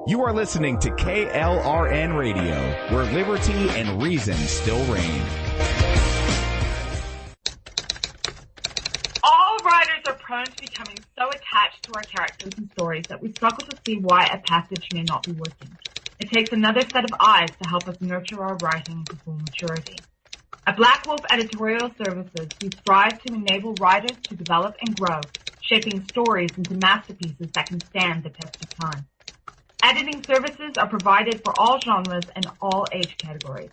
You are listening to KLRN Radio, where liberty and reason still reign. All writers are prone to becoming so attached to our characters and stories that we struggle to see why a passage may not be working. It takes another set of eyes to help us nurture our writing to full maturity. At Black Wolf Editorial Services, we strive to enable writers to develop and grow, shaping stories into masterpieces that can stand the test of time. Editing services are provided for all genres and all age categories.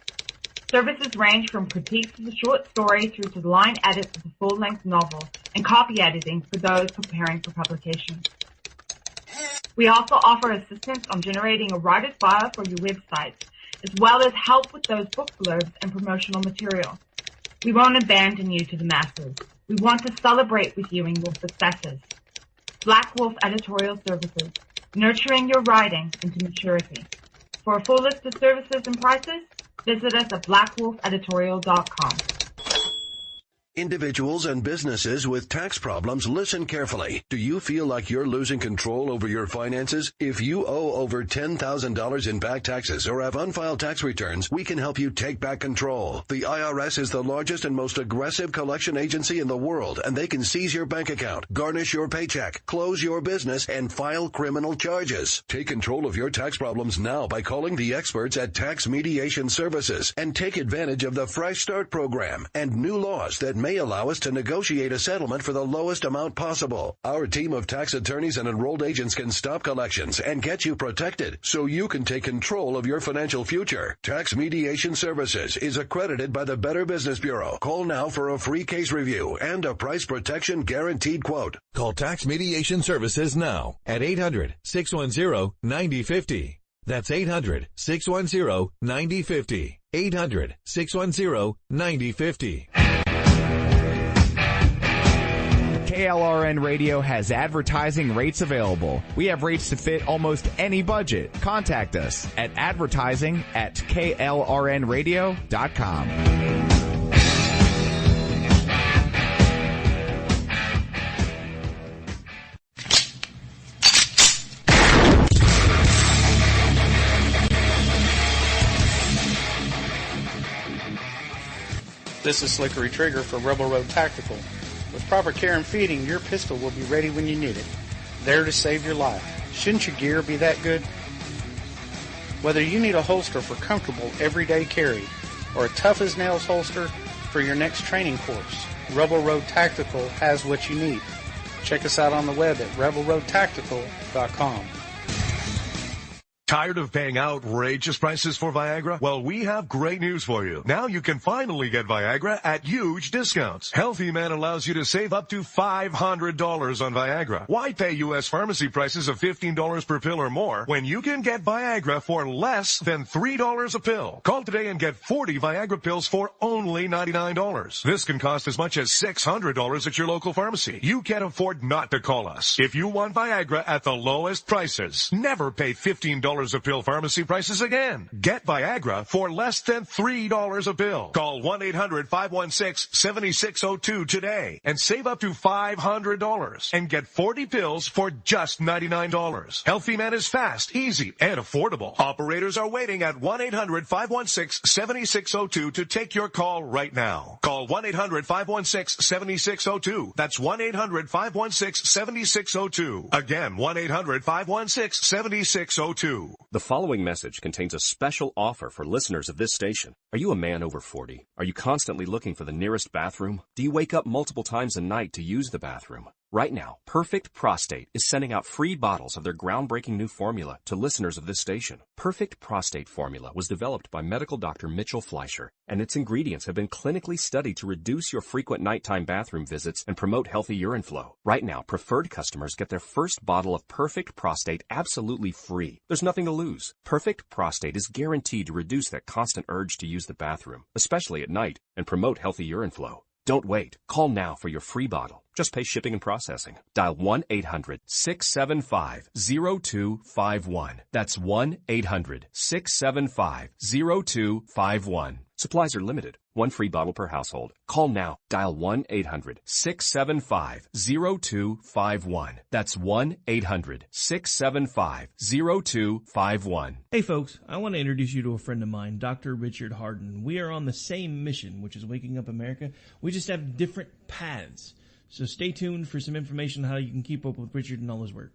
Services range from critiques of the short story through to the line edits of the full-length novel and copy editing for those preparing for publication. We also offer assistance on generating a writer's bio for your website, as well as help with those book blurbs and promotional material. We won't abandon you to the masses. We want to celebrate with you in your successes. Black Wolf Editorial Services, nurturing your writing into maturity. For a full list of services and prices, visit us at blackwolfeditorial.com. Individuals and businesses with tax problems, listen carefully. Do you feel like you're losing control over your finances? If you owe over $10,000 in back taxes or have unfiled tax returns, we can help you take back control. The IRS is the largest and most aggressive collection agency in the world, and they can seize your bank account, garnish your paycheck, close your business, and file criminal charges. Take control of your tax problems now by calling the experts at Tax Mediation Services and take advantage of the Fresh Start program and new laws that may allow us to negotiate a settlement for the lowest amount possible. Our team of tax attorneys and enrolled agents can stop collections and get you protected so you can take control of your financial future. Tax Mediation Services is accredited by the Better Business Bureau. Call now for a free case review and a price protection guaranteed quote. Call Tax Mediation Services now at 800-610-9050. That's 800-610-9050. 800-610-9050. KLRN Radio has advertising rates available. We have rates to fit almost any budget. Contact us at advertising@klrnradio.com. This is Slickery Trigger for Rebel Road Tactical. With proper care and feeding, your pistol will be ready when you need it, there to save your life. Shouldn't your gear be that good? Whether you need a holster for comfortable everyday carry or a tough-as-nails holster for your next training course, Rebel Road Tactical has what you need. Check us out on the web at rebelroadtactical.com. Tired of paying outrageous prices for Viagra? Well, we have great news for you. Now you can finally get Viagra at huge discounts. Healthy Man allows you to save up to $500 on Viagra. Why pay U.S. pharmacy prices of $15 per pill or more when you can get Viagra for less than $3 a pill? Call today and get 40 Viagra pills for only $99. This can cost as much as $600 at your local pharmacy. You can't afford not to call us. If you want Viagra at the lowest prices, never pay $15 a pill pharmacy prices again. Get Viagra for less than $3 a pill. Call 1-800-516-7602 today and save up to $500 and get 40 pills for just $99. Healthy Man is fast, easy, and affordable. Operators are waiting at 1-800-516-7602 to take your call right now. Call 1-800-516-7602. That's 1-800-516-7602. Again, 1-800-516-7602. The following message contains a special offer for listeners of this station. Are you a man over 40? Are you constantly looking for the nearest bathroom? Do you wake up multiple times a night to use the bathroom? Right now, Perfect Prostate is sending out free bottles of their groundbreaking new formula to listeners of this station. Perfect Prostate Formula was developed by medical doctor Mitchell Fleischer, and its ingredients have been clinically studied to reduce your frequent nighttime bathroom visits and promote healthy urine flow. Right now, preferred customers get their first bottle of Perfect Prostate absolutely free. There's nothing to lose. Perfect Prostate is guaranteed to reduce that constant urge to use the bathroom, especially at night, and promote healthy urine flow. Don't wait. Call now for your free bottle. Just pay shipping and processing. Dial 1-800-675-0251. That's 1-800-675-0251. Supplies are limited. One free bottle per household. Call now. Dial 1-800-675-0251. That's 1-800-675-0251. Hey folks, I want to introduce you to a friend of mine, Dr. Richard Harden. We are on the same mission, which is waking up America. We just have different paths. So stay tuned for some information on how you can keep up with Richard and all his work.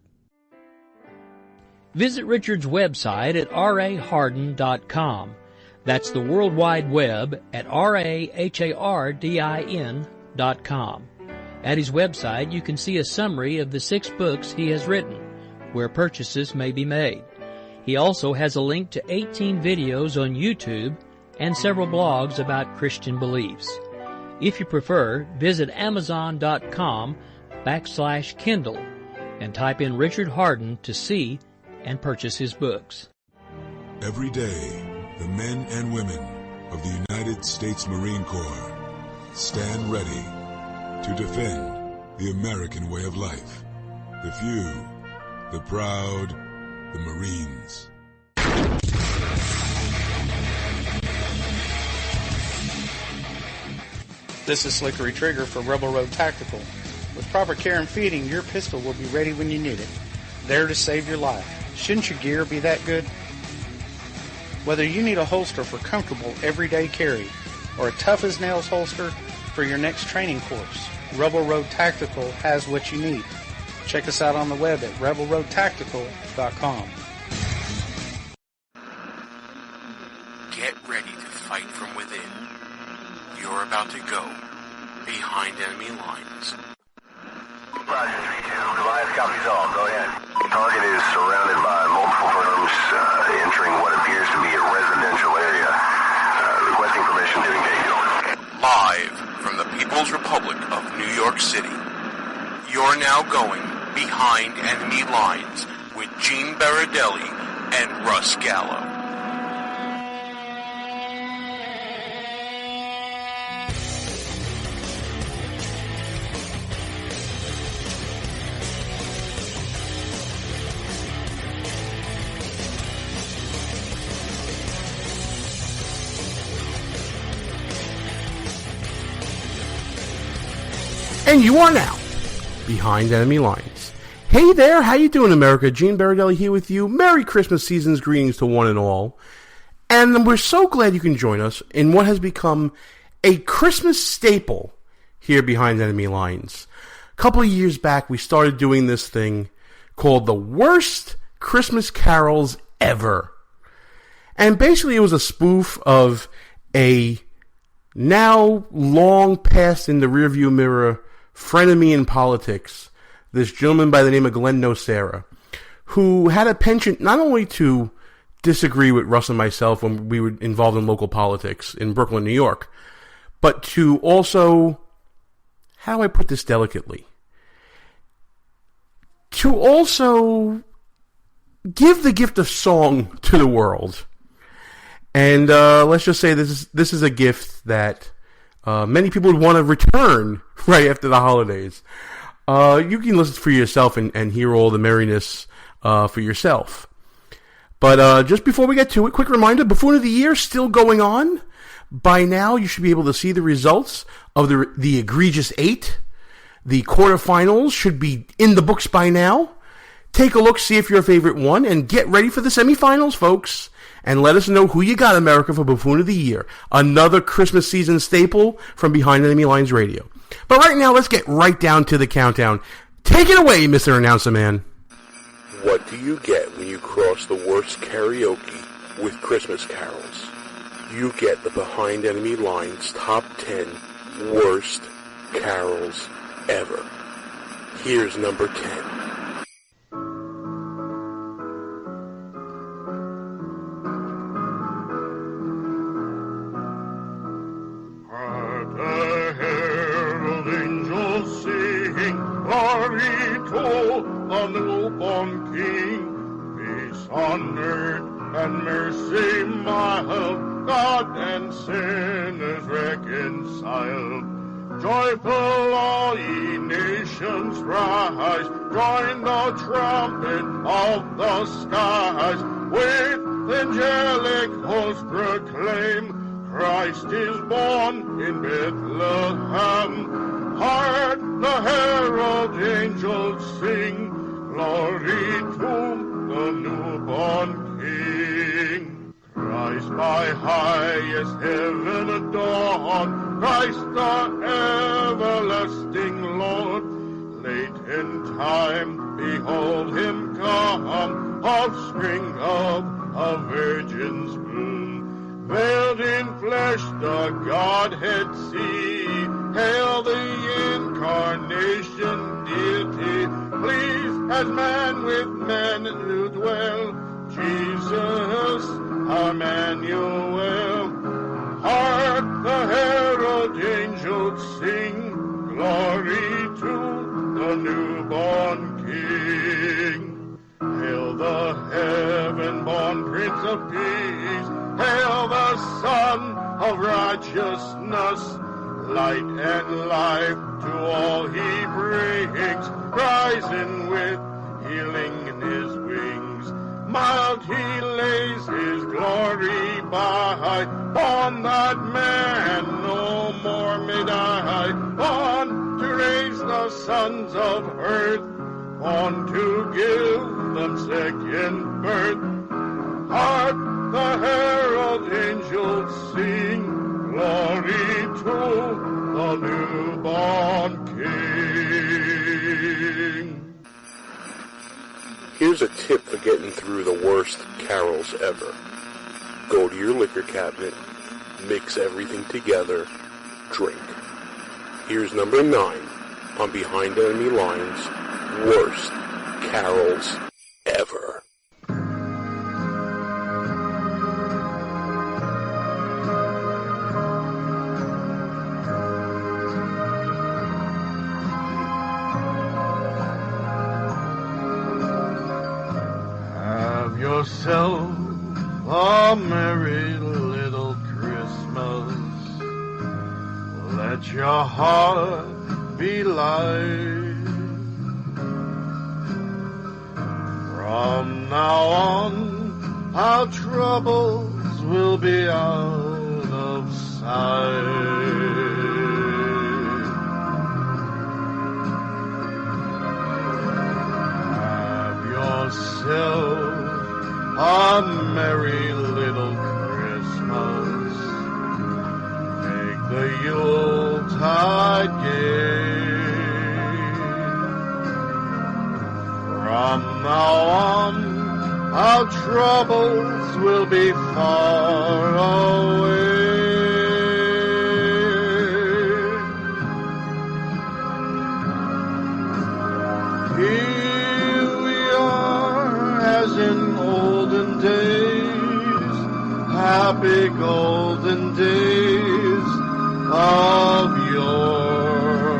Visit Richard's website at raharden.com. That's the World Wide Web at RAHARDIN.com. At his website, you can see a summary of the 6 books he has written, where purchases may be made. He also has a link to 18 videos on YouTube and several blogs about Christian beliefs. If you prefer, visit Amazon.com/Kindle and type in Richard Harden to see and purchase his books. Every day, the men and women of the United States Marine Corps stand ready to defend the American way of life. The few, the proud, the Marines. This is Slickery Trigger for Rebel Road Tactical. With proper care and feeding, your pistol will be ready when you need it. There to save your life. Shouldn't your gear be that good? Whether you need a holster for comfortable everyday carry or a tough-as-nails holster for your next training course, Rebel Road Tactical has what you need. Check us out on the web at rebelroadtactical.com. Get ready to fight from within. You're about to go behind enemy lines. Roger, 3-2. Goliath copies all. Go ahead. Target is surrounded by multiple firms entering what appears to be a residential area. Requesting permission to engage. Live from the People's Republic of New York City, you're now going behind enemy lines with Gene Baradelli and Russ Gallo. And you are now behind enemy lines. Hey there, how you doing, America? Gene Baradelli here with you. Merry Christmas season's greetings to one and all. And we're so glad you can join us in what has become a Christmas staple here behind enemy lines. A couple of years back, we started doing this thing called the Worst Christmas Carols Ever. And basically it was a spoof of a now long past in the rearview mirror frenemy in politics, this gentleman by the name of Glenn Nocera, who had a penchant not only to disagree with Russ and myself when we were involved in local politics in Brooklyn, New York, but to also, how do I put this delicately, to also give the gift of song to the world. And let's just say this is a gift that many people would want to return right after the holidays. You can listen for yourself and hear all the merriness for yourself. But just before we get to it, quick reminder, Buffoon of the Year still going on. By now, you should be able to see the results of the Egregious 8. The quarterfinals should be in the books by now. Take a look, see if your favorite won, and get ready for the semifinals, folks. And let us know who you got, America, for Buffoon of the Year. Another Christmas season staple from Behind Enemy Lines Radio. But right now, let's get right down to the countdown. Take it away, Mr. Announcer Man. What do you get when you cross the worst karaoke with Christmas carols? You get the Behind Enemy Lines Top 10 Worst Carols Ever. Here's number 10. The newborn King, peace on earth and mercy mild, God and sinners reconciled. Joyful all ye nations rise, join the trumpet of the skies, with angelic hosts proclaim, Christ is born in Bethlehem. Hark the herald angels sing, glory to the newborn King. Christ by highest heaven adorned, Christ the everlasting Lord. Late in time, behold him come, offspring of a virgin's womb. Veiled in flesh the Godhead see, hail the incarnation deity, pleased as man with man to dwell, Jesus, Emmanuel. Hark the herald angels sing, glory to the newborn King. Hail the heaven-born Prince of Peace, hail the Son of Righteousness, light and life to all he brings, rising with healing in his wings. Mild he lays his glory by, born that man no more may die, born to raise the sons of earth, born to give them second birth. Hark the herald angels sing, glory to the newborn King. Here's a tip for getting through the worst carols ever. Go to your liquor cabinet, mix everything together, drink. Here's number 9 on Behind Enemy Lines' Worst Carols Ever. Have yourself a merry little Christmas. Let your heart be light. From now on, our troubles will be out of sight. Have yourself a merry little Christmas. Make the Yuletide gay. From now on, our troubles will be far away. Here we are as in olden days, happy golden days of yore.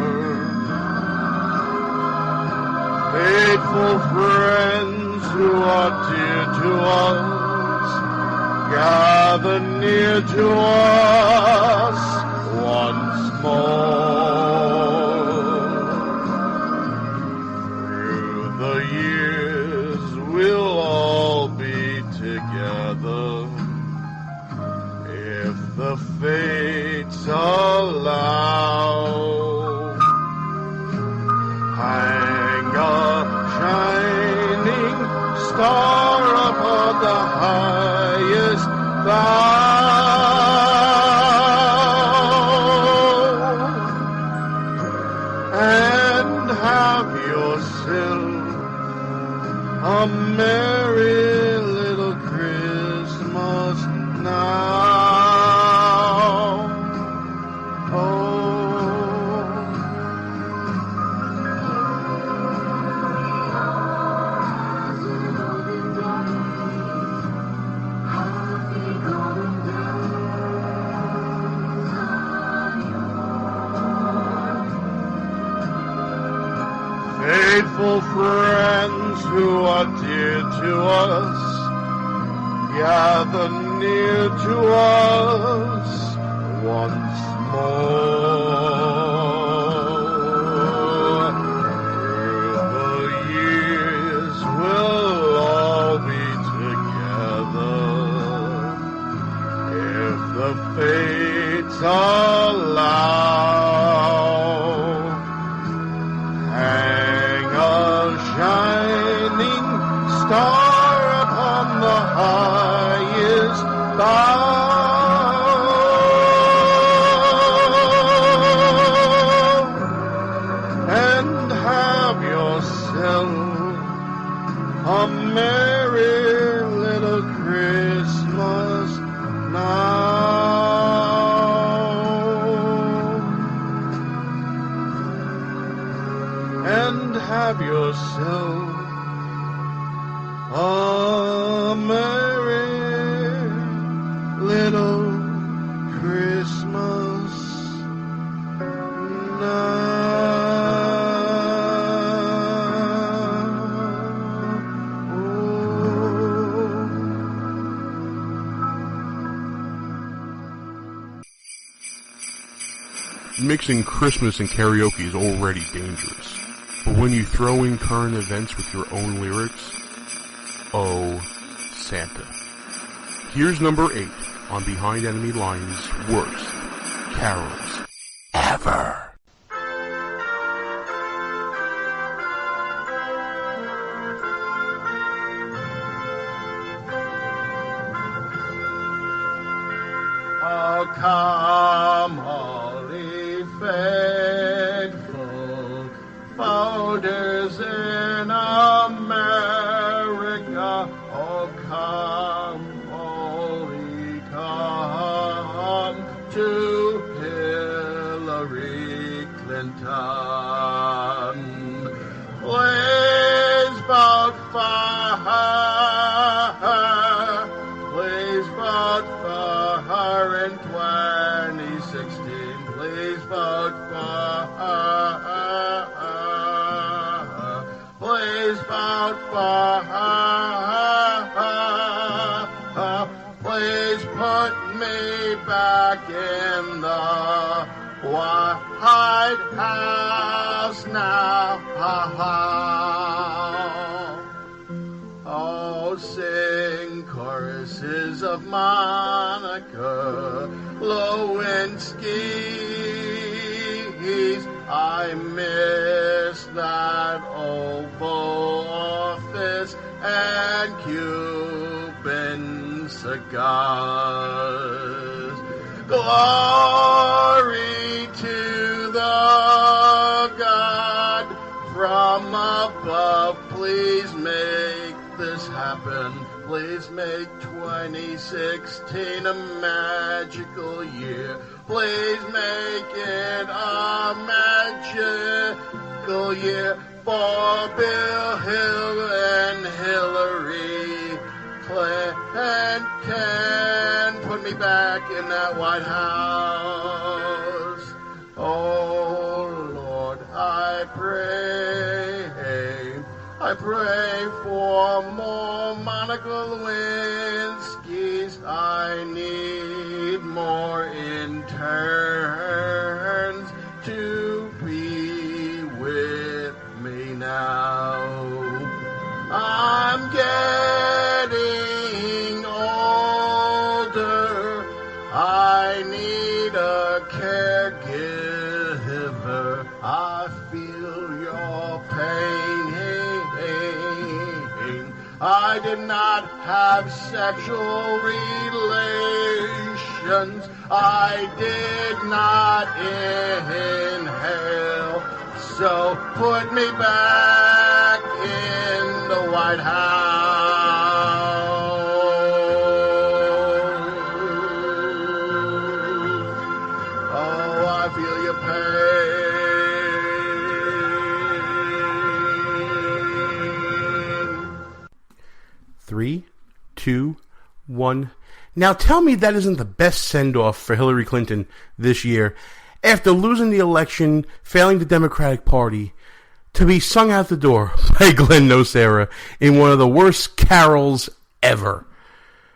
Faithful friends who are dear to us, gather near to us once more. Through the years we'll all be together, if the fates allow. Hang a shining star upon the highest bough, and have yourself a merry little Christmas now. Faithful friends who are dear to us, gather near to us once more. allow. Hang a shining star upon the highest bough, and have yourself a merry little Christmas now, and have yourself a merry little Christmas Mixing Christmas and karaoke is already dangerous, but when you throw in current events with your own lyrics, oh, Santa. Here's number 8 on Behind Enemy Lines' Worst Carols Ever. Oh, come, all ye faithful founders in America. Oh, come, all ye come to Hillary Clinton. Please vote for her. Please vote for her in 2016. Please vote for her. Please vote for her. Please put me back in the White House now. Oh, sing choruses of Monica Lewinsky's. I miss that Oval Office and Cuban cigars. Glory to the God from above. Please make this happen. Please make 2016 a magical year. Please make it a magical year for Bill Hill and Hillary Clinton. Put me back in that White House. Oh Lord, I pray for more Monica Lewinsky's. I need more interns to be with me now. I'm getting older. I need a caregiver. I feel your pain. I did not have sexual relations. I did not inhale. So put me back in the White House. Oh, I feel your pain. 3, 2, 1. Now tell me that isn't the best send-off for Hillary Clinton this year, after losing the election, failing the Democratic Party, to be sung out the door by Glenn Nocera in one of the worst carols ever.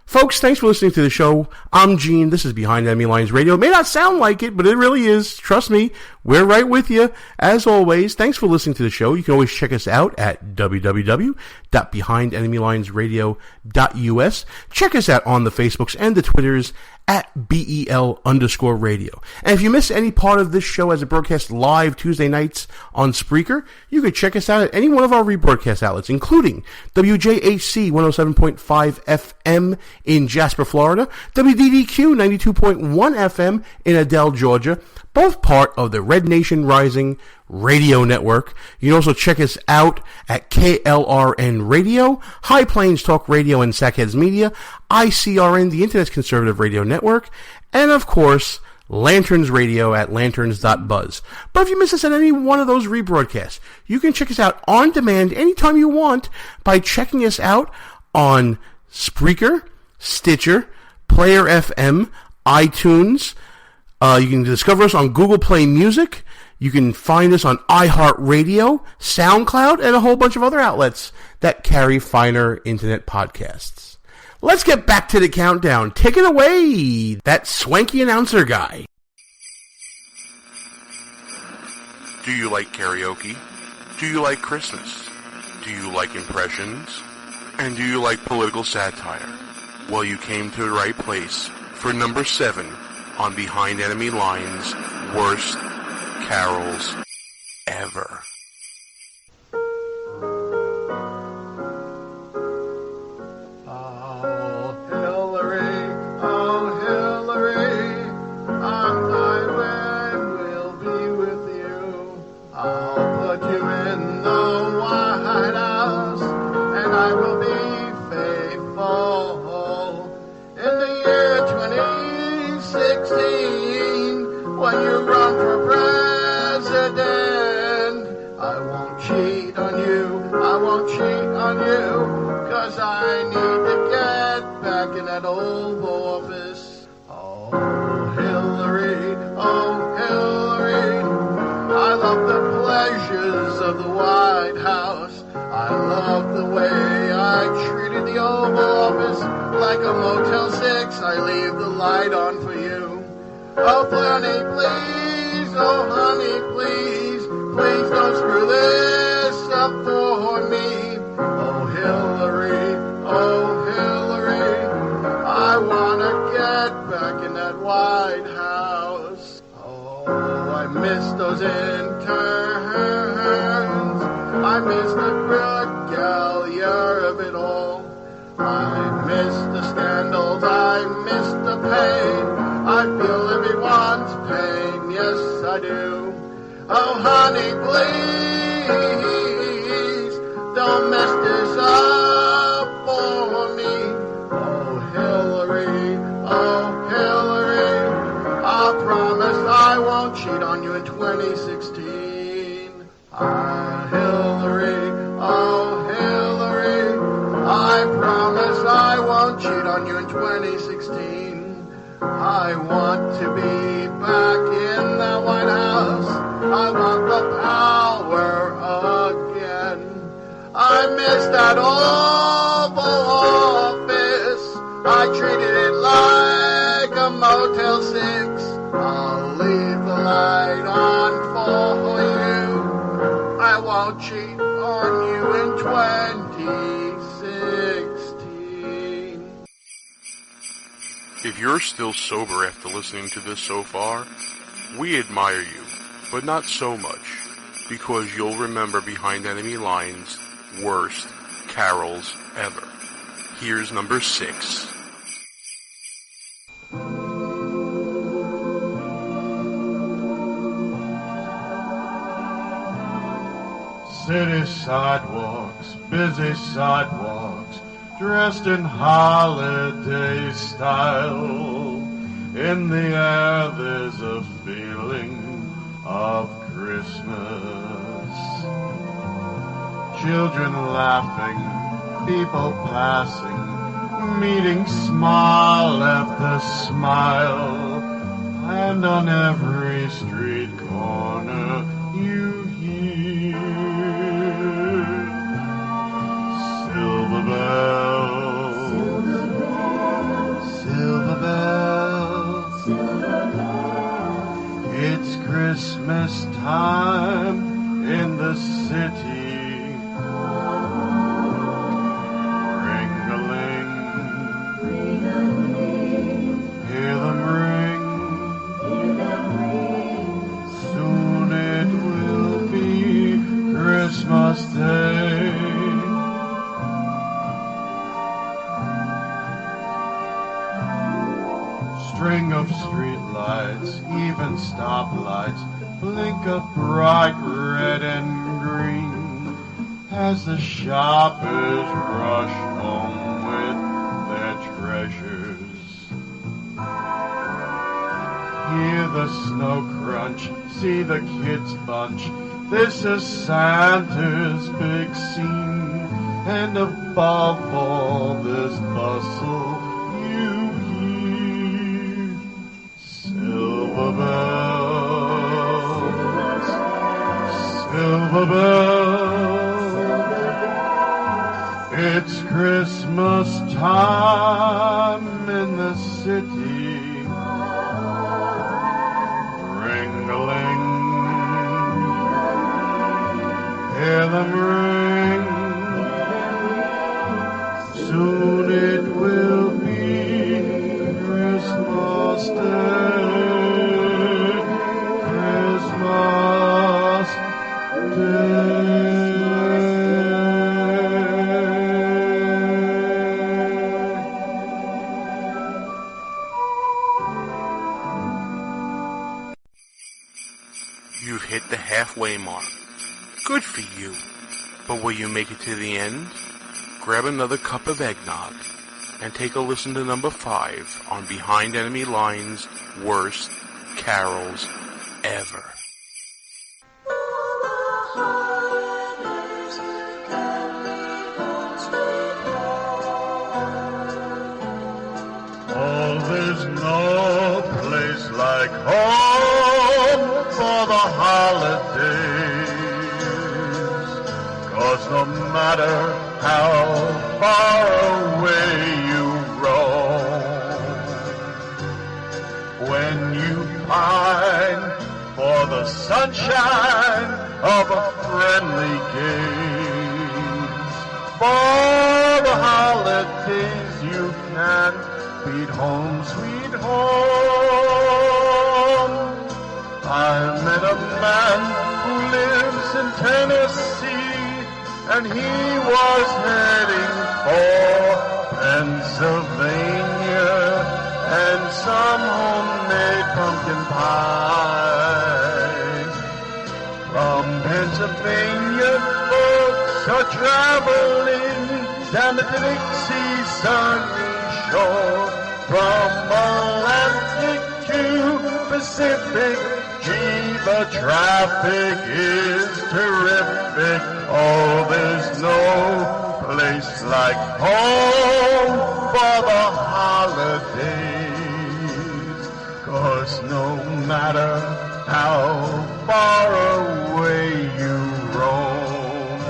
Folks, thanks for listening to the show. I'm Gene. This is Behind Enemy Lines Radio. It may not sound like it, but it really is. Trust me, we're right with you. As always, thanks for listening to the show. You can always check us out at www.behindenemylinesradio.us. Check us out on the Facebooks and the Twitters at BEL_radio. And if you miss any part of this show as it broadcasts live Tuesday nights on Spreaker, you can check us out at any one of our rebroadcast outlets, including WJHC 107.5 FM in Jasper, Florida, WDDQ 92.1 FM in Adel, Georgia, both part of the Red Nation Rising Radio Network. You can also check us out at KLRN Radio, High Plains Talk Radio and Sackheads Media, ICRN, the Internet's Conservative Radio Network, and of course, Lanterns Radio at lanterns.buzz. But if you miss us at any one of those rebroadcasts, you can check us out on demand anytime you want by checking us out on Spreaker, Stitcher, Player FM, iTunes. You can discover us on Google Play Music. You can find us on iHeartRadio, SoundCloud, and a whole bunch of other outlets that carry finer internet podcasts. Let's get back to the countdown. Take it away, that swanky announcer guy. Do you like karaoke? Do you like Christmas? Do you like impressions? And do you like political satire? Well, you came to the right place for number 7 on Behind Enemy Lines' Worst Carols Ever. Oh, Hillary, I'm dying, we'll be with you. I'll put you in the White House, and I will be faithful. In the year 2016, when you run for president, I won't cheat on you, 'cause I need to get back in that old office. Oh, Hillary, I love the pleasures of the White House. I love the way I treated the Oval Office like a Motel 6. I leave the light on for you. Oh, honey, please, please don't screw this up for me. Oh, Hillary, I wanna get back in that White House. Oh, I miss those interns. I miss the regalia of it all. I miss the scandals, I miss the pain. I feel everyone's pain, yes I do. Oh honey, please, don't mess this up for me. Oh Hillary, I promise I won't cheat on you in 2016. Hillary, I promise I won't cheat on you in 2016. I want to be back in the White House. I want the power again. I miss that Oval Office. I treated it like a Motel 6. I'll leave the light on for you. I won't cheat on you in 2016. If you're still sober after listening to this so far, we admire you, but not so much, because you'll remember Behind Enemy Lines' Worst Carols Ever. Here's number 6. City sidewalks, busy sidewalks, dressed in holiday style. In the air there's a feeling of Christmas. Children laughing, people passing, meeting smile after smile. And on every street corner you hear silver bells, silver bells, silver bells. It's Christmas time in the city. Ring-a-ling, hear string of streetlights, even stoplights, blink of bright red and green as the shoppers rush home with their treasures. Hear the snow crunch, see the kids bunch. This is Santa's big scene, and above all this bustle, you hear silver bells, silver bells. It's Christmas time in the city. Ring-a-ling, hear them ring. Soon it will be Christmas Day, Christmas Day. You've hit the halfway mark. Good for you. But will you make it to the end? Grab another cup of eggnog and take a listen to number 5 on Behind Enemy Lines' Worst Carols Ever. Oh, there's no place like home for the holidays, 'cause no matter how far away you roam, when you pine for the sunshine of a friendly gaze, for the holidays you can't beat home, sweet home. I met a man who lives in Tennessee, and he was heading for Pennsylvania and some homemade pumpkin pie. From Pennsylvania, folks are traveling down the Dixie sunny shore. From Atlantic to Pacific, gee, the traffic is terrific. Oh, there's no place like home for the holidays, 'cause no matter how far away you roam,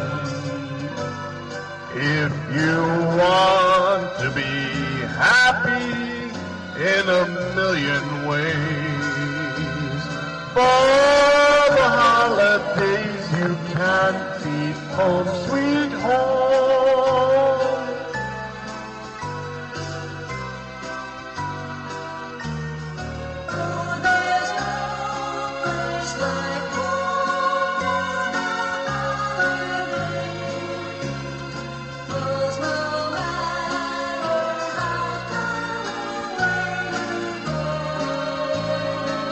if you want to be happy in a million ways, for the holidays you can't beat home, sweet home. Oh, there's no place like home for the holidays, 'cause no matter how far away you go,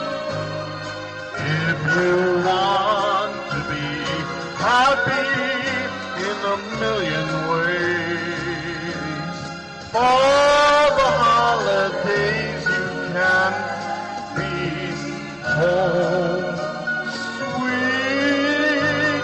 if you want to be happy in a million ways, for the holidays you can be home, sweet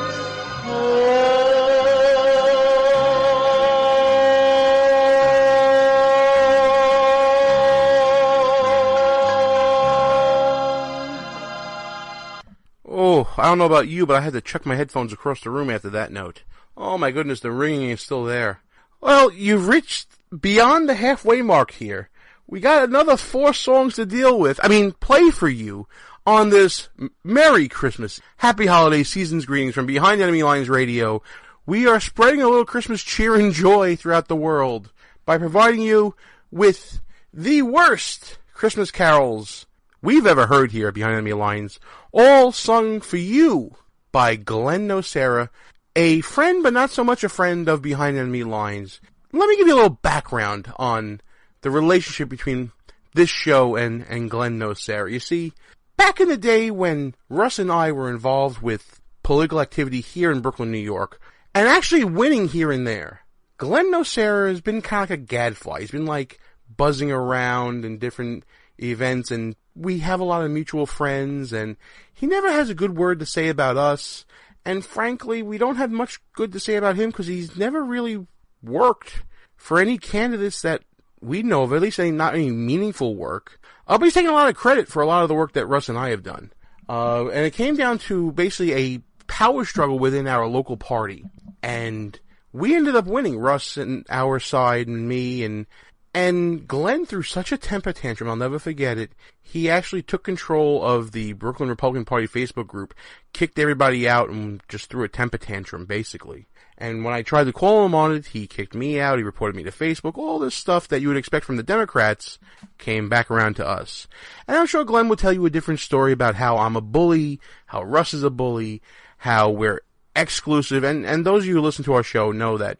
Oh, I don't know about you, but I had to chuck my headphones across the room after that note. Oh my goodness, the ringing is still there. Well, you've reached beyond the halfway mark here. We got another 4 songs to deal with. Play for you on this Merry Christmas, Happy Holiday Season's greetings from Behind Enemy Lines Radio. We are spreading a little Christmas cheer and joy throughout the world by providing you with the worst Christmas carols we've ever heard here at Behind Enemy Lines, all sung for you by Glenn Nocera, a friend but not so much a friend of Behind Enemy Lines. Let me give you a little background on the relationship between this show and Glenn knows Sarah. You see, back in the day when Russ and I were involved with political activity here in Brooklyn, New York, and actually winning here and there, Glenn Nocera has been kind of like a gadfly. He's been like buzzing around in different events, and we have a lot of mutual friends, and he never has a good word to say about us. And frankly, we don't have much good to say about him because he's never really worked for any candidates that we know of, at least not any meaningful work. But he's taking a lot of credit for a lot of the work that Russ and I have done. And it came down to basically a power struggle within our local party. And we ended up winning, Russ and our side and me, and Glenn threw such a temper tantrum, I'll never forget it. He actually took control of the Brooklyn Republican Party Facebook group, kicked everybody out, and just threw a temper tantrum, basically. And when I tried to call him on it, he kicked me out, he reported me to Facebook, all this stuff that you would expect from the Democrats came back around to us. And I'm sure Glenn will tell you a different story about how I'm a bully, how Russ is a bully, how we're exclusive, and those of you who listen to our show know that,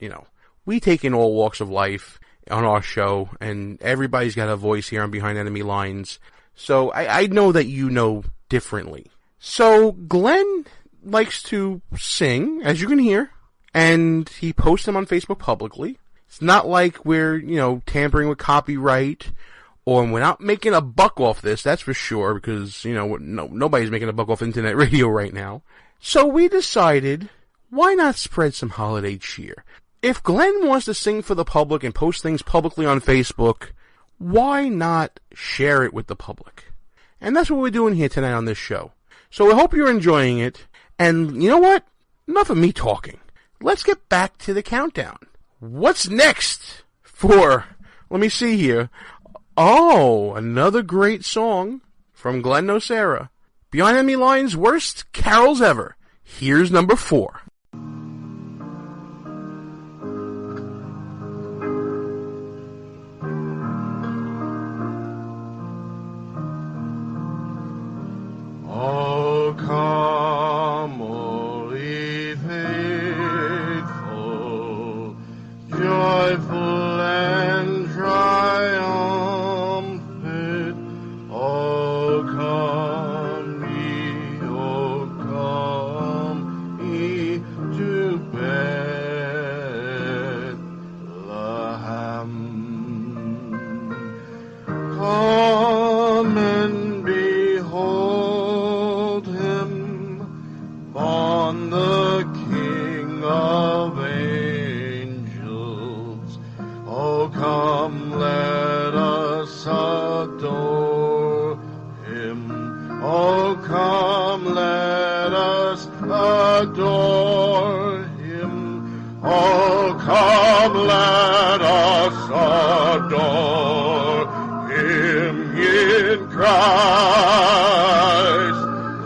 we take in all walks of life on our show, and everybody's got a voice here on Behind Enemy Lines. So I know that you know differently. So Glenn likes to sing, as you can hear, and he posts them on Facebook publicly. It's not like we're, tampering with copyright, or we're not making a buck off this, that's for sure, because, nobody's making a buck off internet radio right now. So we decided, why not spread some holiday cheer? If Glenn wants to sing for the public and post things publicly on Facebook, why not share it with the public? And that's what we're doing here tonight on this show. So I hope you're enjoying it. And you know what? Enough of me talking. Let's get back to the countdown. What's next for, let me see here. Oh, another great song from Glenn Nocera. Behind Enemy Lines' worst carols ever. Here's number 4. Oh, come, all ye faithful, joyful and triumphant. Oh, come ye to Bethlehem. Come and behold him, born the King of angels. Oh, come, let us adore him. Oh, come, let us adore him. Oh, come, let us adore him in Christ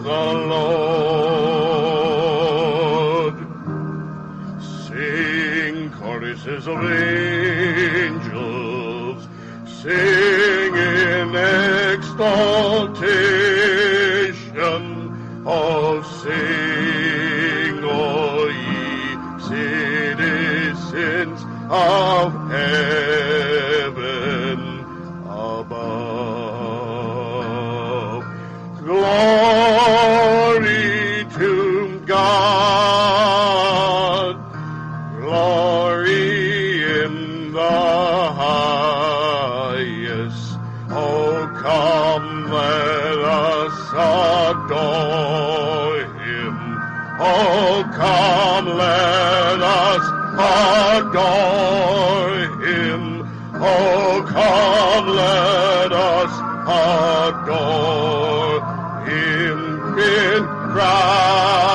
the Lord. Sing choruses of angels, sing in exaltation. Oh, sing, all ye citizens of heaven above. Glory to God, glory in the highest. Oh, come, let us adore him. Oh, come, let us adore him. Oh, come, let us adore him in Christ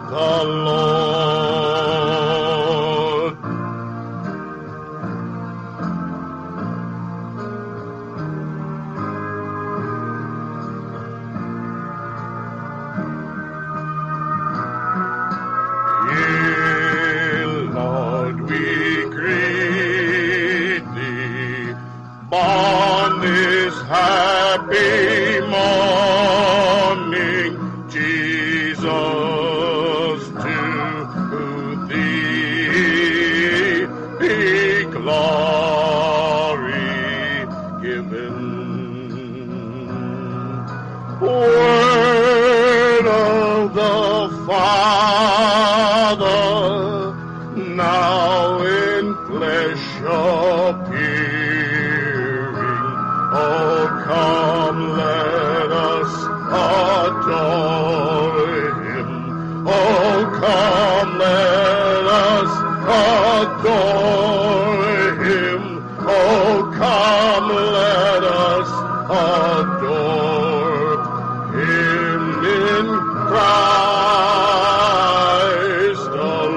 the Lord. Yea, Lord, we greet thee, born this happy morning, Jesus, to thee be glory, Father, now in flesh appearing. Oh, come, let us adore him. Oh, come, let us adore him. Oh, come, let us adore him in Christ alone.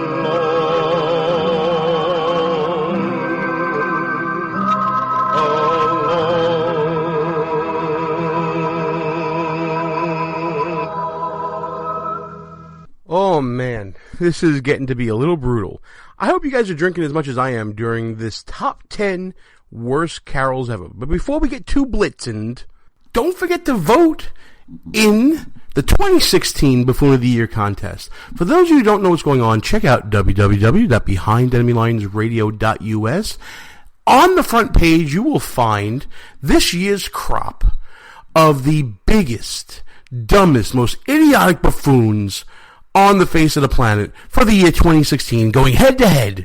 Oh man, this is getting to be a little brutal. I hope you guys are drinking as much as I am during this top 10 worst carols ever. But before we get too blitzened, don't forget to vote in the 2016 Buffoon of the Year contest. For those of you who don't know what's going on, check out www.BehindEnemyLinesRadio.us. On the front page, you will find this year's crop of the biggest, dumbest, most idiotic buffoons on the face of the planet for the year 2016, going head-to-head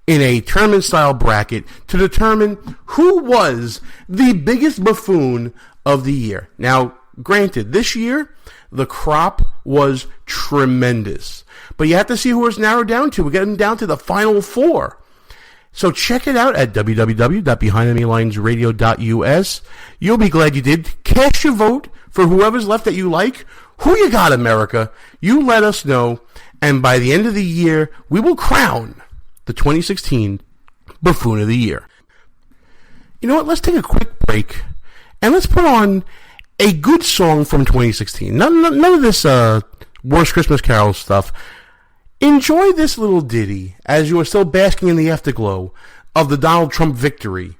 in a tournament-style bracket to determine who was the biggest buffoon of the year. Now, granted, this year, the crop was tremendous. But you have to see who it's narrowed down to. We're getting down to the final four. So check it out at www.BehindEnemyLinesRadio.us. You'll be glad you did. Cast your vote for whoever's left that you like. Who you got, America? You let us know. And by the end of the year, we will crown the 2016 Buffoon of the Year. You know what? Let's take a quick break. And let's put on a good song from 2016. None of this worst Christmas Carol stuff. Enjoy this little ditty as you are still basking in the afterglow of the Donald Trump victory.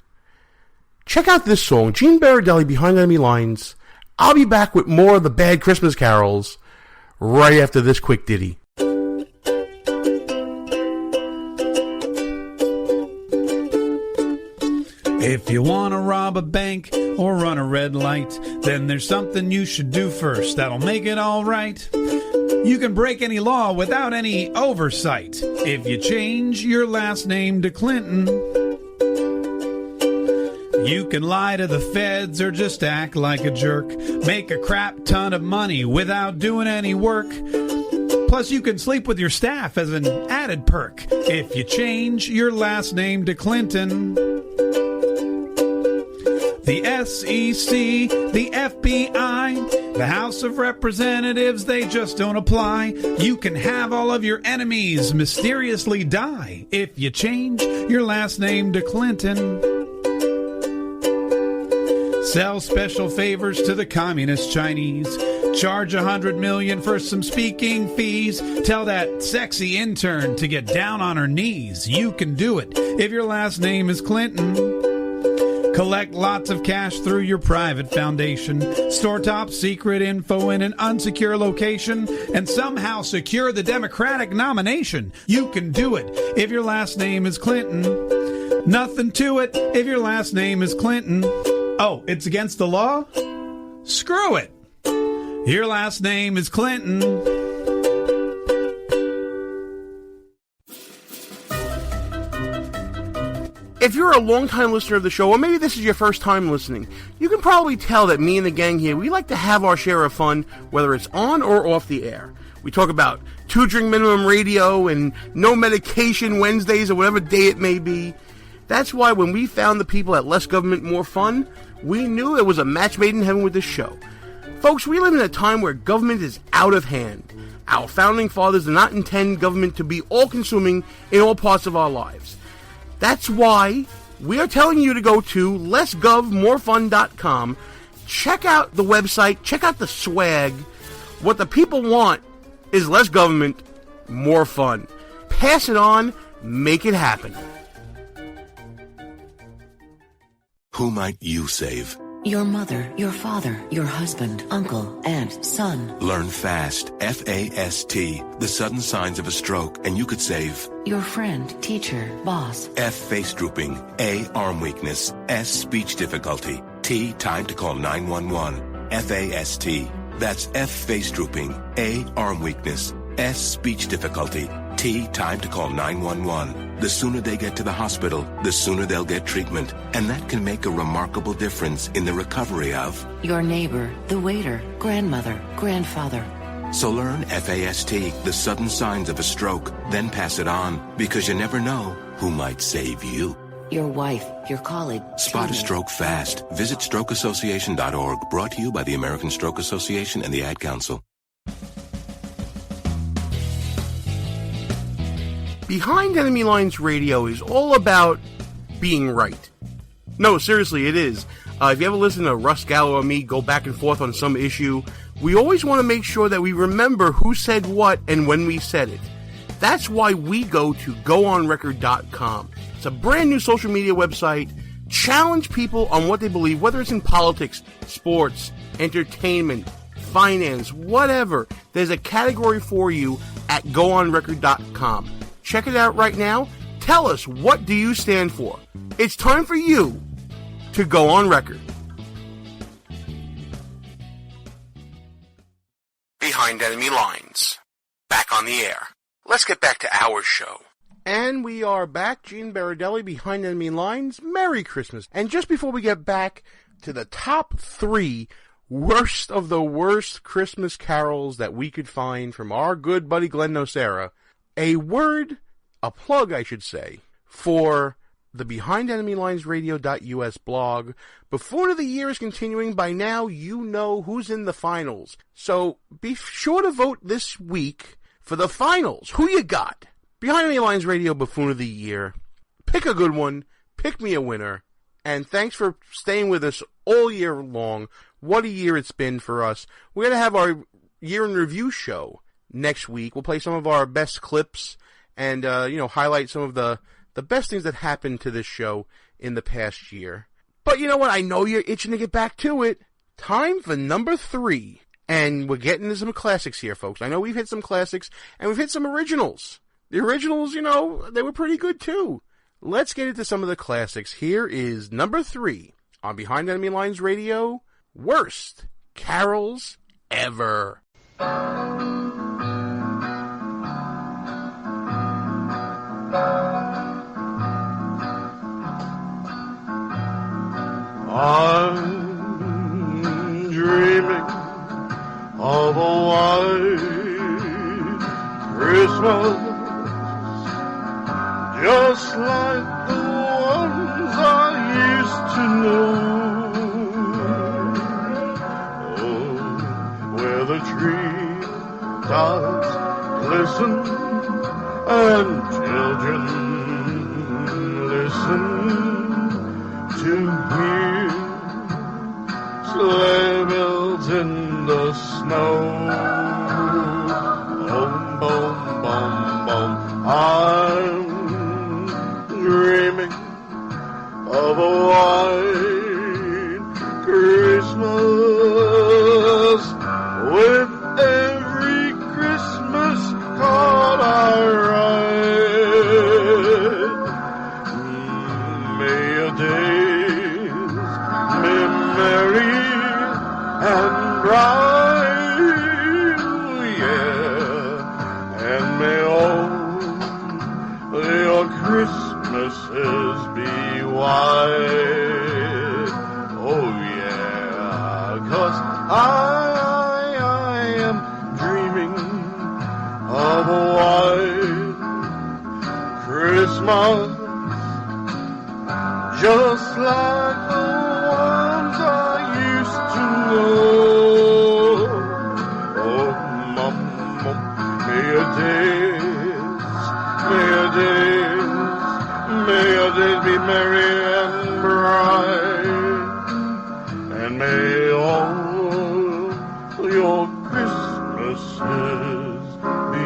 Check out this song, Gene Baradelli, Behind Enemy Lines. I'll be back with more of the bad Christmas carols right after this quick ditty. If you want to rob a bank or run a red light, then there's something you should do first that'll make it all right. You can break any law without any oversight if you change your last name to Clinton. You can lie to the feds or just act like a jerk. Make a crap ton of money without doing any work. Plus, you can sleep with your staff as an added perk if you change your last name to Clinton. The SEC, the FBI, the House of Representatives, they just don't apply. You can have all of your enemies mysteriously die if you change your last name to Clinton. Sell special favors to the communist Chinese. Charge $100 million for some speaking fees. Tell that sexy intern to get down on her knees. You can do it if your last name is Clinton. Collect lots of cash through your private foundation. Store top secret info in an unsecure location. And somehow secure the Democratic nomination. You can do it if your last name is Clinton. Nothing to it if your last name is Clinton. Oh, it's against the law? Screw it. Your last name is Clinton. If you're a long-time listener of the show, or maybe this is your first time listening, you can probably tell that me and the gang here, we like to have our share of fun, whether it's on or off the air. We talk about 2-drink minimum radio and no medication Wednesdays or whatever day it may be. That's why when we found the people at Less Government, More Fun, we knew it was a match made in heaven with this show. Folks, we live in a time where government is out of hand. Our founding fathers did not intend government to be all-consuming in all parts of our lives. That's why we are telling you to go to lessgovmorefun.com. Check out the website. Check out the swag. What the people want is less government, more fun. Pass it on. Make it happen. Who might you save? Your mother, your father, your husband, uncle, aunt, son. Learn FAST, F-A-S-T, the sudden signs of a stroke, and you could save. Your friend, teacher, boss. F, face drooping. A, arm weakness. S, speech difficulty. T, time to call 911. F-A-S-T. That's F, face drooping. A, arm weakness. S, speech difficulty. T, time to call 911. The sooner they get to the hospital, the sooner they'll get treatment. And that can make a remarkable difference in the recovery of your neighbor, the waiter, grandmother, grandfather. So learn FAST, the sudden signs of a stroke, then pass it on, because you never know who might save you. Your wife, your colleague. Spot a stroke fast. Visit strokeassociation.org, brought to you by the American Stroke Association and the Ad Council. Behind Enemy Lines Radio is all about being right. No, seriously, it is. If you ever listen to Russ Gallo or me go back and forth on some issue, we always want to make sure that we remember who said what and when we said it. That's why we go to GoOnRecord.com. It's a brand new social media website. Challenge people on what they believe, whether it's in politics, sports, entertainment, finance, whatever. There's a category for you at GoOnRecord.com. Check it out right now. Tell us, what do you stand for? It's time for you to go on record. Behind Enemy Lines. Back on the air. Let's get back to our show. And we are back. Gene Baradelli, Behind Enemy Lines. Merry Christmas. And just before we get back to the top 3 worst of the worst Christmas carols that we could find from our good buddy Glenn Nocera, a plug, I should say, for the BehindEnemyLinesRadio.us blog. Before the year is continuing, by now you know who's in the finals. So be sure to vote this week for the finals. Who you got? Behind Enemy Lines Radio Buffoon of the Year. Pick a good one. Pick me a winner. And thanks for staying with us all year long. What a year it's been for us. We're going to have our year in review show next week. We'll play some of our best clips and, highlight some of the best things that happened to this show in the past year. But you know what? I know you're itching to get back to it. Time for number 3. And we're getting into some classics here, folks. I know we've hit some classics, and we've hit some originals. The originals, they were pretty good too. Let's get into some of the classics. Here is number 3 on Behind Enemy Lines Radio, Worst Carols Ever. I'm dreaming of a white Christmas, just like the ones I used to know. Oh, where the tree tops glisten and children listen to hear sleigh bells in the snow. Boom, boom, boom, boom. I'm dreaming of a white Christmas with every Christmas card I write. May your days be merry and bright, yeah, and may all your Christmases be white. Oh yeah, 'cause I am dreaming of a white Christmas, just like the ones I used to know. Oh, mom, may your days be merry and bright, and may all your Christmases be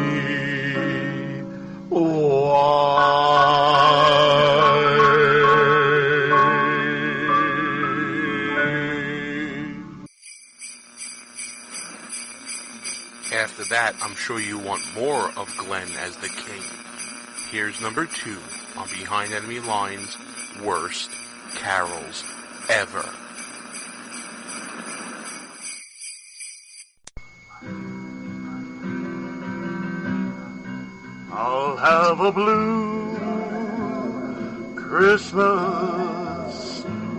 After that, I'm sure you want more of Glenn as the king. Here's number 2 on Behind Enemy Lines, Worst Carols Ever. have a blue Christmas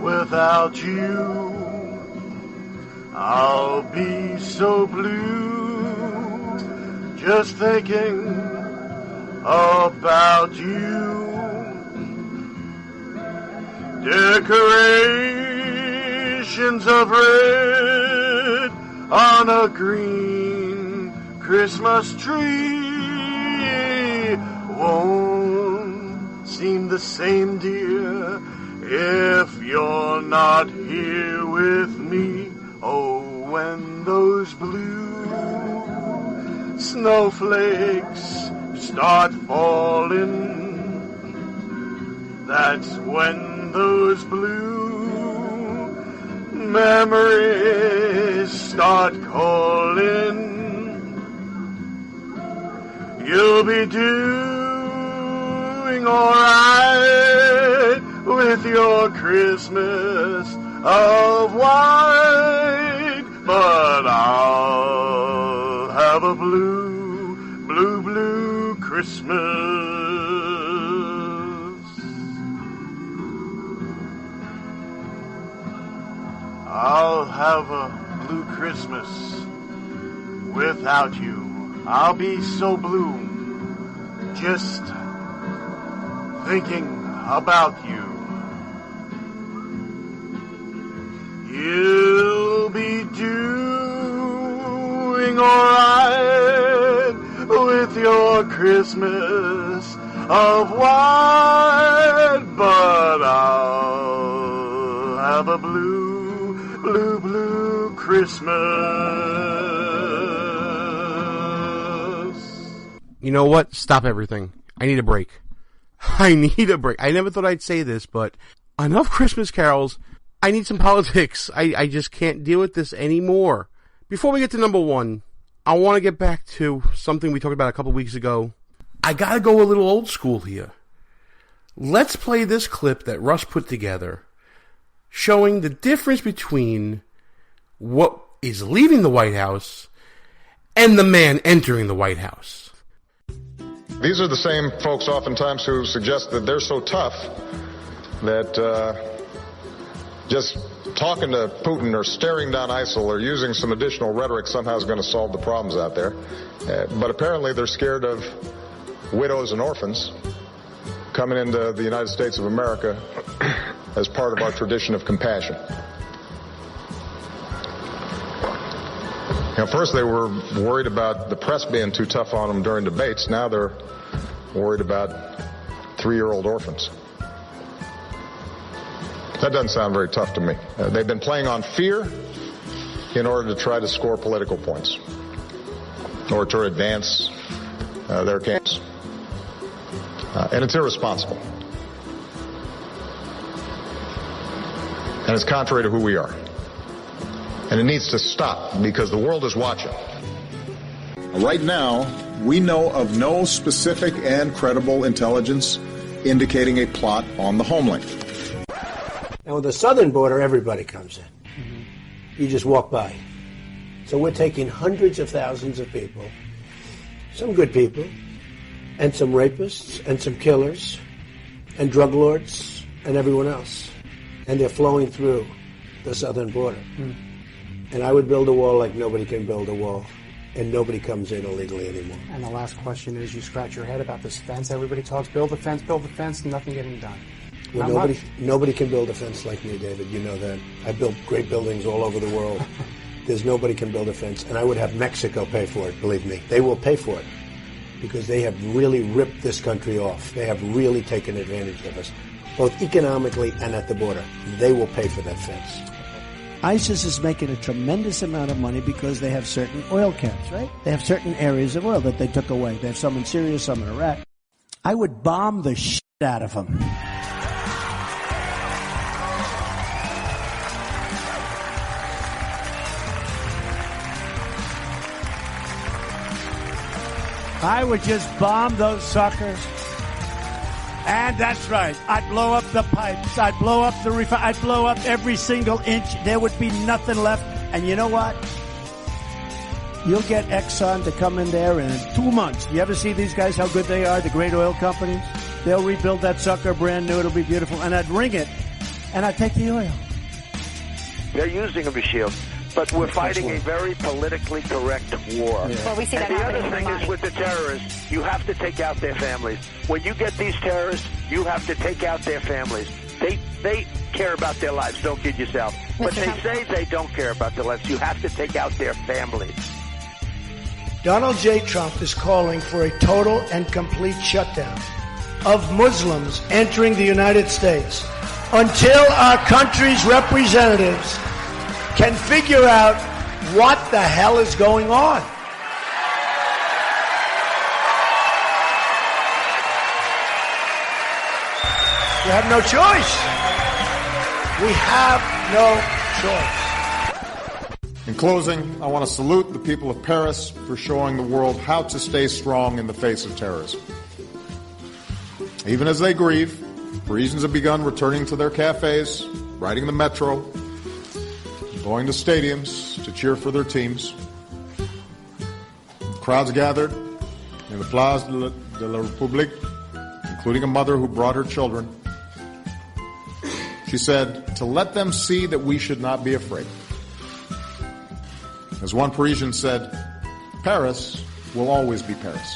without you. I'll be so blue just thinking about you. Decorations of red on a green Christmas tree won't seem the same, dear, if you're not here with me. Oh, when those blue snowflakes start falling, that's when those blue memories start calling. You'll be doing alright with your Christmas of white, but I'll have a blue, blue, blue Christmas. I'll have a blue Christmas without you. I'll be so blue just thinking about you. You'll be doing alright with your Christmas of white, but I'll have a blue, blue, blue Christmas. You know what? Stop everything. I need a break. I need a break. I never thought I'd say this, but enough Christmas carols. I need some politics. I just can't deal with this anymore. Before we get to number one, I want to get back to something we talked about a couple weeks ago. I gotta go a little old school here. Let's play this clip that Russ put together, showing the difference between what is leaving the White House and the man entering the White House. These are the same folks oftentimes who suggest that they're so tough that just talking to Putin or staring down ISIL or using some additional rhetoric somehow is going to solve the problems out there. But apparently they're scared of widows and orphans coming into the United States of America as part of our tradition of compassion. Now, first they were worried about the press being too tough on them during debates. Now they're worried about 3-year-old orphans. That doesn't sound very tough to me. They've been playing on fear in order to try to score political points or to advance their camps. And it's irresponsible. And it's contrary to who we are. And it needs to stop because the world is watching. Right now, we know of no specific and credible intelligence indicating a plot on the homeland. And with the southern border, everybody comes in. You just walk by. So we're taking hundreds of thousands of people, some good people, and some rapists, and some killers, and drug lords, and everyone else. And they're flowing through the southern border. And I would build a wall like nobody can build a wall. And nobody comes in illegally anymore. And the last question is, you scratch your head about this fence. Everybody talks, build the fence, nothing getting done. Well, nobody can build a fence like me, David. You know that. I built great buildings all over the world. There's nobody can build a fence. And I would have Mexico pay for it, believe me. They will pay for it. Because they have really ripped this country off. They have really taken advantage of us, both economically and at the border. They will pay for that fence. ISIS is making a tremendous amount of money because they have certain oil camps, right? They have certain areas of oil that they took away. They have some in Syria, some in Iraq. I would bomb the shit out of them. I would just bomb those suckers. And that's right. I'd blow up the pipes. I'd blow up the I'd blow up every single inch. There would be nothing left. And you know what? You'll get Exxon to come in there in 2 months. You ever see these guys, how good they are, the great oil companies? They'll rebuild that sucker brand new. It'll be beautiful. And I'd ring it, and I'd take the oil. They're using them as shield. But we're fighting a very politically correct war. Yeah. Well, we see that and the other happening thing is with the terrorists, you have to take out their families. When you get these terrorists, you have to take out their families. They care about their lives, don't kid yourself. But they say they don't care about their lives. You have to take out their families. Donald J. Trump is calling for a total and complete shutdown of Muslims entering the United States until our country's representatives can figure out what the hell is going on. We have no choice. We have no choice. In closing, I want to salute the people of Paris for showing the world how to stay strong in the face of terrorism. Even as they grieve, Parisians have begun returning to their cafes, riding the metro, going to stadiums to cheer for their teams. Crowds gathered in the Place de la République, including a mother who brought her children. She said, to let them see that we should not be afraid. As one Parisian said, Paris will always be Paris.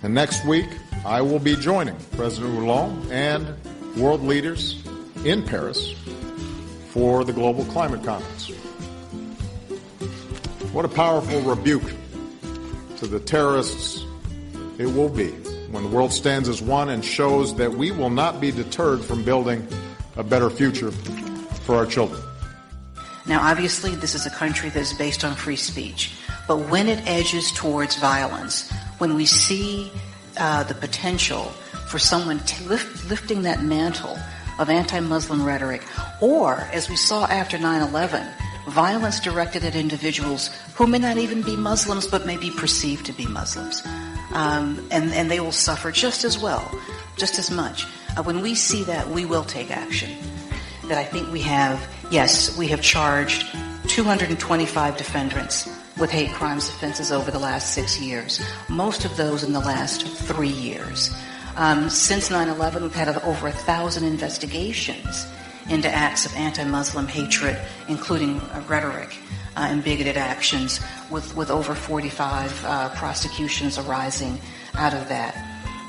And next week, I will be joining President Hollande and world leaders in Paris for the Global Climate Conference. What a powerful rebuke to the terrorists it will be when the world stands as one and shows that we will not be deterred from building a better future for our children. Now, obviously, this is a country that is based on free speech. But when it edges towards violence, when we see the potential for someone lifting that mantle of anti-Muslim rhetoric, or, as we saw after 9/11, violence directed at individuals who may not even be Muslims but may be perceived to be Muslims, and they will suffer just as well, just as much. When we see that, we will take action. That I think we have charged 225 defendants with hate crimes offenses over the last 6 years, most of those in the last 3 years. Since 9/11, we've had over 1,000 investigations into acts of anti-Muslim hatred, including rhetoric and bigoted actions, with over 45 prosecutions arising out of that.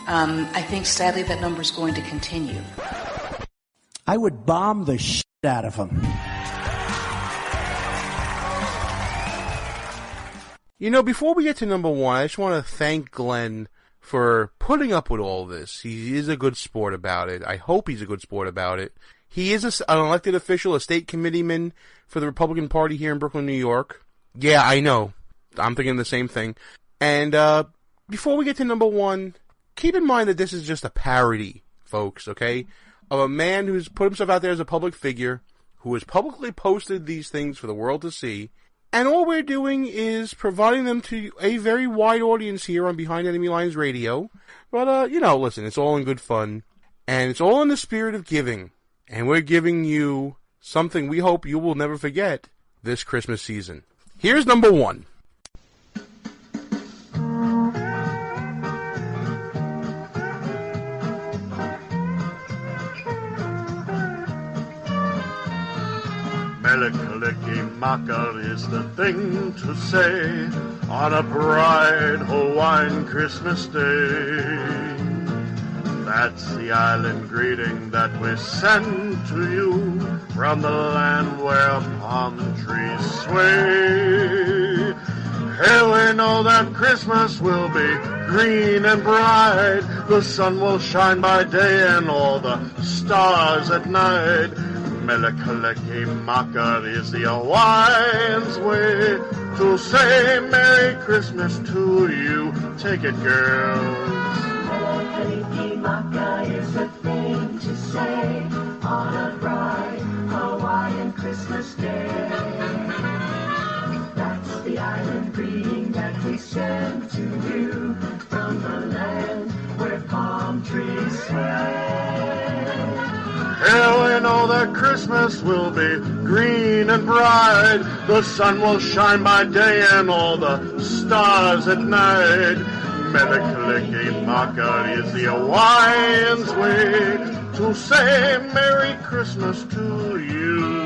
I think, sadly, that number is going to continue. I would bomb the shit out of him. You know, before we get to number one, I just want to thank Glenn for putting up with all this. He is a good sport about it. I hope he's a good sport about it. He is an elected official, a state committeeman for the Republican Party here in Brooklyn, New York. Yeah, I know. I'm thinking the same thing. And before we get to number one, keep in mind that this is just a parody, folks, okay, of a man who's put himself out there as a public figure, who has publicly posted these things for the world to see. And all we're doing is providing them to a very wide audience here on Behind Enemy Lines Radio. But, listen, it's all in good fun. And it's all in the spirit of giving. And we're giving you something we hope you will never forget this Christmas season. Here's number one. Melikaliki is the thing to say on a bright Hawaiian Christmas day. That's the island greeting that we send to you from the land where palm trees sway. Hey, we know that Christmas will be green and bright. The sun will shine by day and all the stars at night. Melikaliki is the Hawaiian's way to say Merry Christmas to you. Take it, girls. Melikaliki is the thing to say on a bright Hawaiian Christmas day. That's the island greeting that we send to you from the land where palm trees sway. Yeah, we know that Christmas will be green and bright. The sun will shine by day and all the stars at night. Mele-Kalikimaka is the Hawaiian's way to say Merry Christmas to you.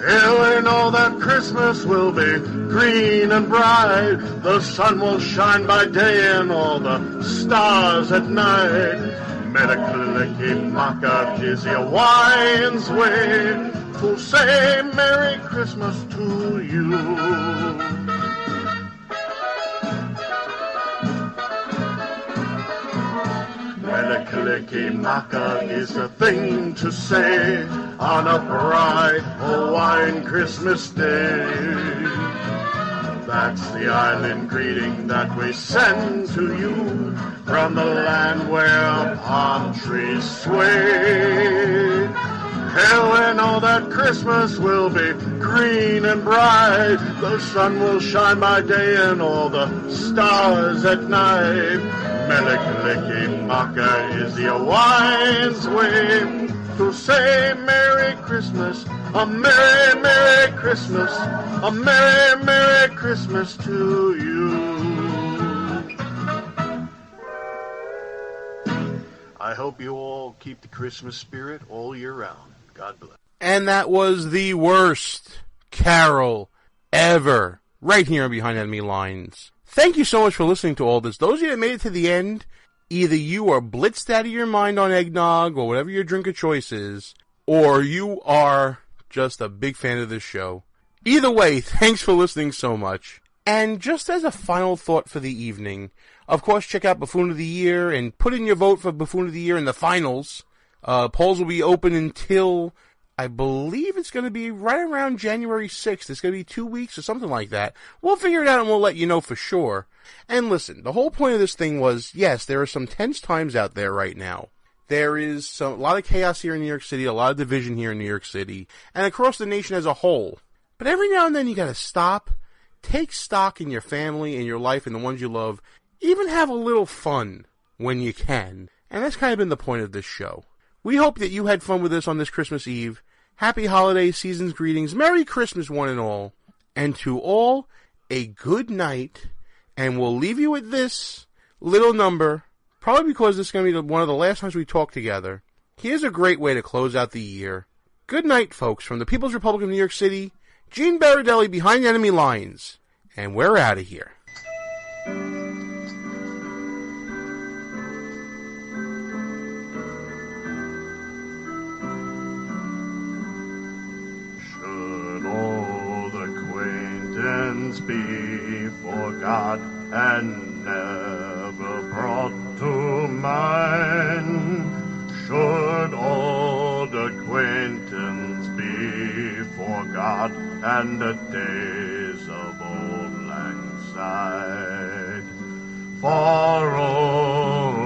Yeah, we know that Christmas will be green and bright. The sun will shine by day and all the stars at night. Mele-Kalikimaka is the Hawaiian's way to say Merry Christmas to you. Mele-Kalikimaka is the thing to say on a bright Hawaiian Christmas day. That's the island greeting that we send to you from the land where palm trees sway. Hell, we know that Christmas will be green and bright. The sun will shine by day and all the stars at night. Mele-Kalikimaka is the Hawaiian's way to say Merry Christmas, a Merry, Merry Christmas, a Merry, Merry Christmas to you. I hope you all keep the Christmas spirit all year round. God bless. And that was the worst carol ever, right here on Behind Enemy Lines. Thank you so much for listening to all this. Those of you that made it to the end, either you are blitzed out of your mind on eggnog or whatever your drink of choice is, or you are just a big fan of this show. Either way, thanks for listening so much. And just as a final thought for the evening, of course, check out Buffoon of the Year and put in your vote for Buffoon of the Year in the finals. Polls will be open until, I believe it's going to be right around January 6th. It's going to be 2 weeks or something like that. We'll figure it out and we'll let you know for sure. And listen, the whole point of this thing was, yes, there are some tense times out there right now. There is a lot of chaos here in New York City, a lot of division here in New York City, and across the nation as a whole. But every now and then you got to stop, take stock in your family and your life and the ones you love, even have a little fun when you can. And that's kind of been the point of this show. We hope that you had fun with us on this Christmas Eve. Happy holidays, season's greetings, Merry Christmas one and all. And to all, a good night. And we'll leave you with this little number, probably because this is going to be one of the last times we talk together. Here's a great way to close out the year. Good night, folks, from the People's Republic of New York City, Gene Baradelli Behind Enemy Lines, and we're out of here. Should old acquaintance be forgot and never brought to mind? Should old acquaintance be forgot and the days of old lang syne? For old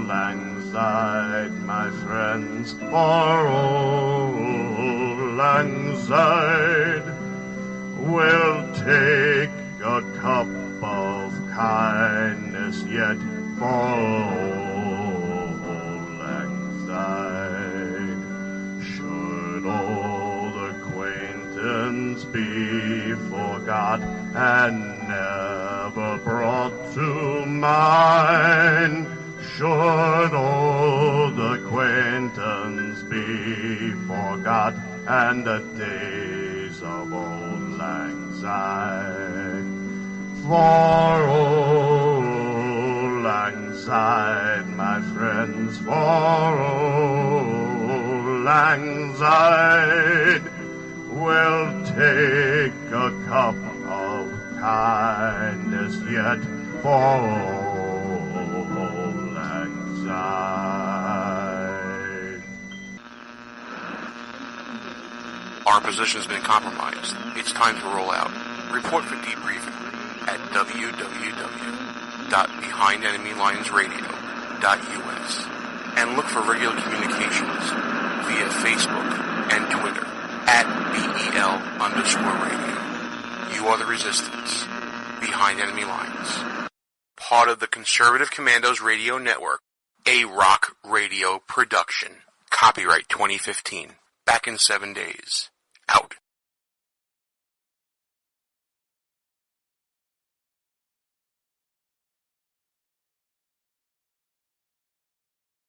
lang syne, my friends, for old lang syne, we'll take a cup of kindness yet for old lang syne. Should old acquaintance be forgot and never brought to mind? Should old acquaintance be forgot and the days of old lang syne? For old lang syne, my friends, for old lang syne, we'll take a cup of kindness yet for old lang syne. Our position's been compromised. It's time to roll out. Report for debriefing at www.bbc.com. www.behindenemylinesradio.us and look for regular communications via Facebook and Twitter at BEL_radio. You are the resistance. Behind Enemy Lines. Part of the Conservative Commandos Radio Network. A rock radio production. Copyright 2015. Back in 7 days. Out.